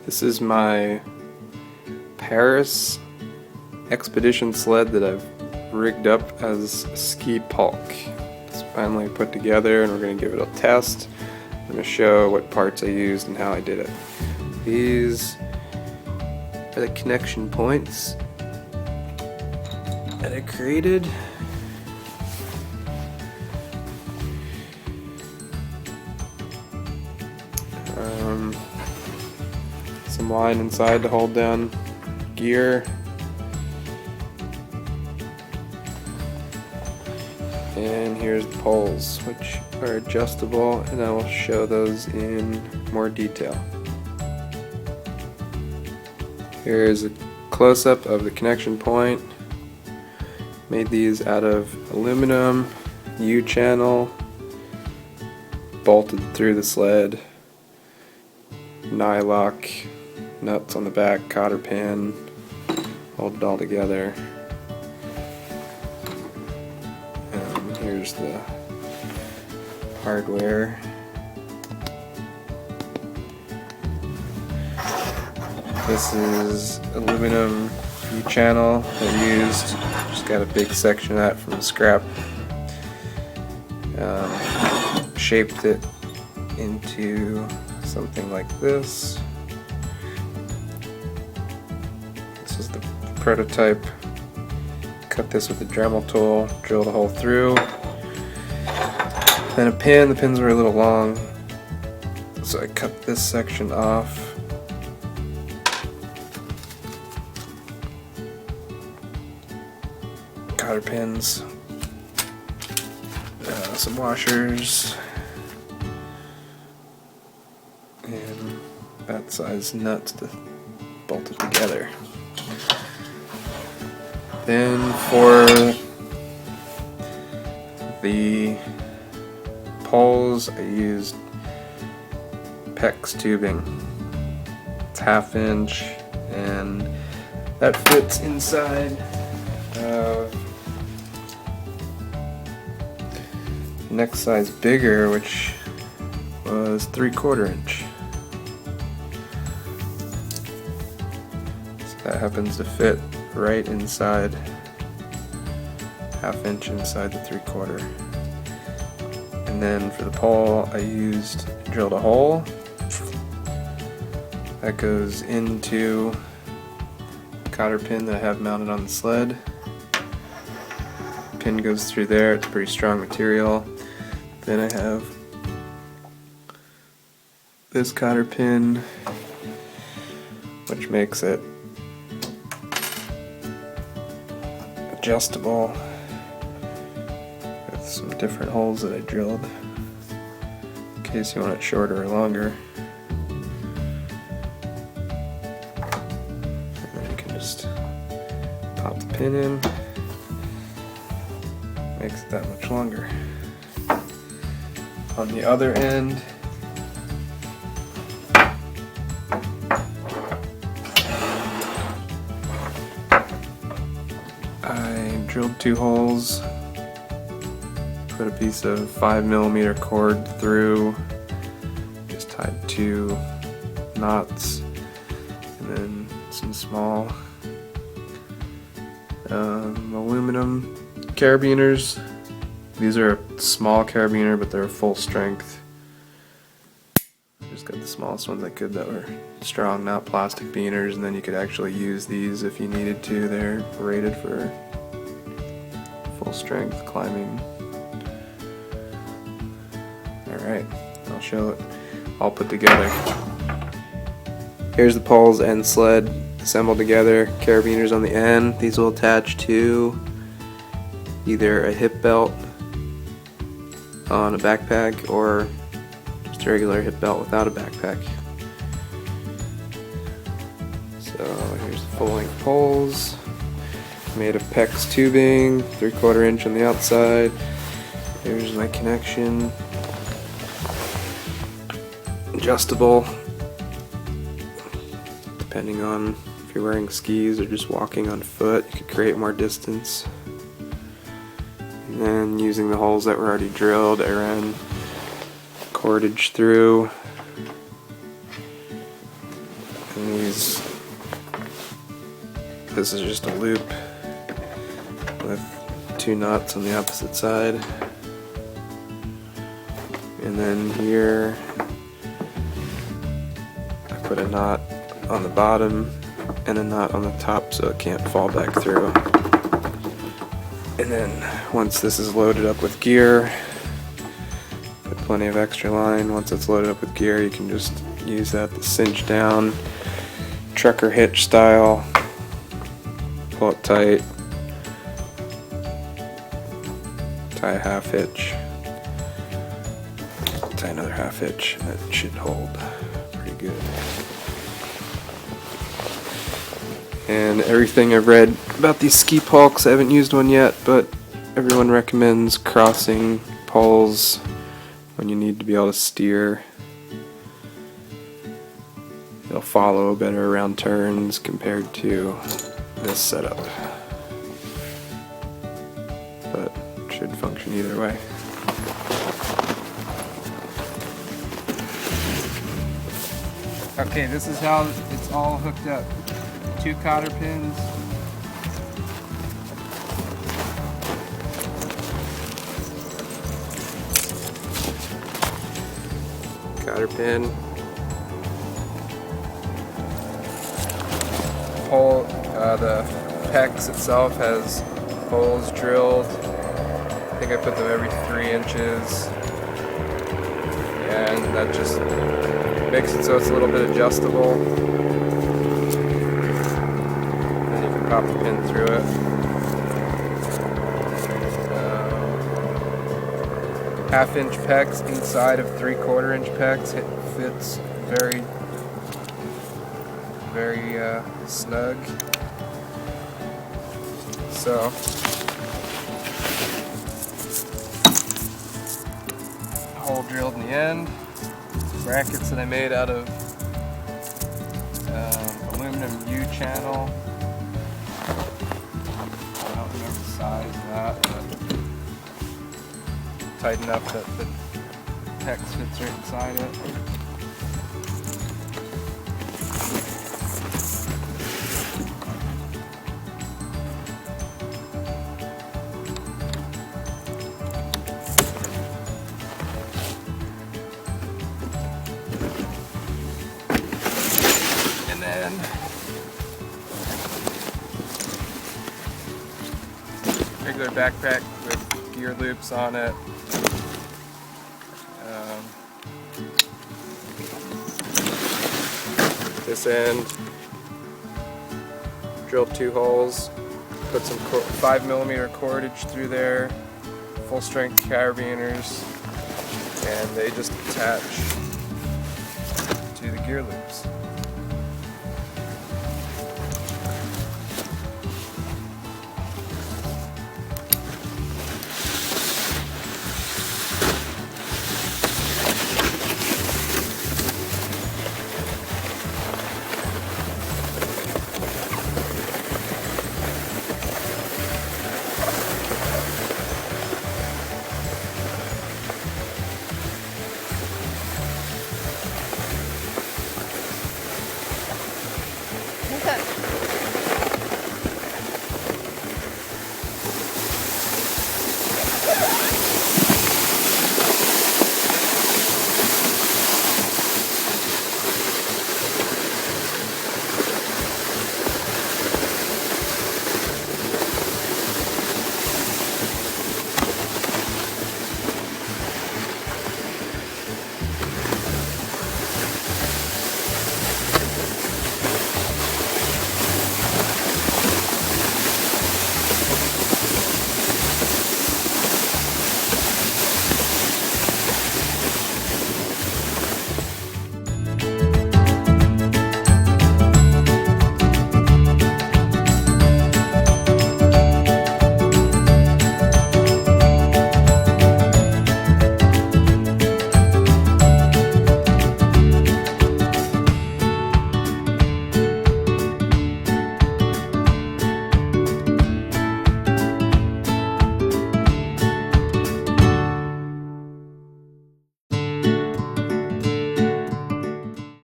This is my Paris expedition sled that I've rigged up as a ski Pulk. It's finally put together and we're going to give it a test. I'm going to show what parts I used and how I did it. These are the connection points that I created. Some line inside to hold down gear, and here's the poles, which are adjustable, and I will show those in more detail. Here's a close-up of the connection point. Made these out of aluminum, U-channel, bolted through the sled, nylock, nuts on the back, cotter pin, hold it all together. And here's the hardware. This is aluminum U-channel I used. Just got a big section of that from scrap. Shaped it into something like this. This is the prototype. Cut this with a Dremel tool, drilled a hole through. Then a pin. The pins were a little long, so I cut this section off. Cotter pins, some washers, and that size nuts to bolt it together. Then for the poles I used PEX tubing. It's 1/2 inch, and that fits inside of next size bigger, which was 3/4 inch. So that happens to fit right inside, 1/2 inch inside the 3/4. And then for the pole I drilled a hole that goes into the cotter pin that I have mounted on the sled. Pin goes through there. It's pretty strong material. Then I have this cotter pin, which makes it adjustable with some different holes that I drilled in case you want it shorter or longer. And then you can just pop the pin in. Makes it that much longer. On the other end, I drilled 2 holes, put a piece of 5mm cord through, just tied 2 knots, and then some small aluminum carabiners. These are a small carabiner, but they're full strength. I just got the smallest ones I could that were strong, not plastic beaners, and then you could actually use these if you needed to. They're rated for full strength climbing. Alright, I'll show it all put together. Here's the poles and sled assembled together, carabiners on the end. These will attach to either a hip belt on a backpack or just a regular hip belt without a backpack. So here's the full-length poles, made of PEX tubing, 3/4 inch on the outside. Here's my connection, adjustable depending on if you're wearing skis or just walking on foot. You could create more distance. And then using the holes that were already drilled, I ran cordage through And this is just a loop with 2 knots on the opposite side. And then here I put a knot on the bottom and a knot on the top so it can't fall back through. And then once this is loaded up with gear, put plenty of extra line. Once it's loaded up with gear, you can just use that to cinch down, trucker hitch style, pull it tight, tie a half hitch, tie another half hitch, and that should hold pretty good. And everything I've read about these ski pulks, I haven't used one yet, but everyone recommends crossing poles when you need to be able to steer. It'll follow better around turns compared to this setup, but should function either way. Okay, this is how it's all hooked up. 2 cotter pins. Cotter pin. Hole, the PEX itself has holes drilled. I think I put them every 3 inches. And that just makes it so it's a little bit adjustable. And you can pop the pin through it. 1/2 inch PEX inside of 3/4 inch PEX. It fits very snug. So hole drilled in the end. Brackets that I made out of aluminum U-channel. I don't remember the size of that, but tight enough that the PEX fits right inside it. And regular backpack with gear loops on it. This end, drilled 2 holes, put some 5mm cordage through there, full strength carabiners, and they just attach to the gear loops.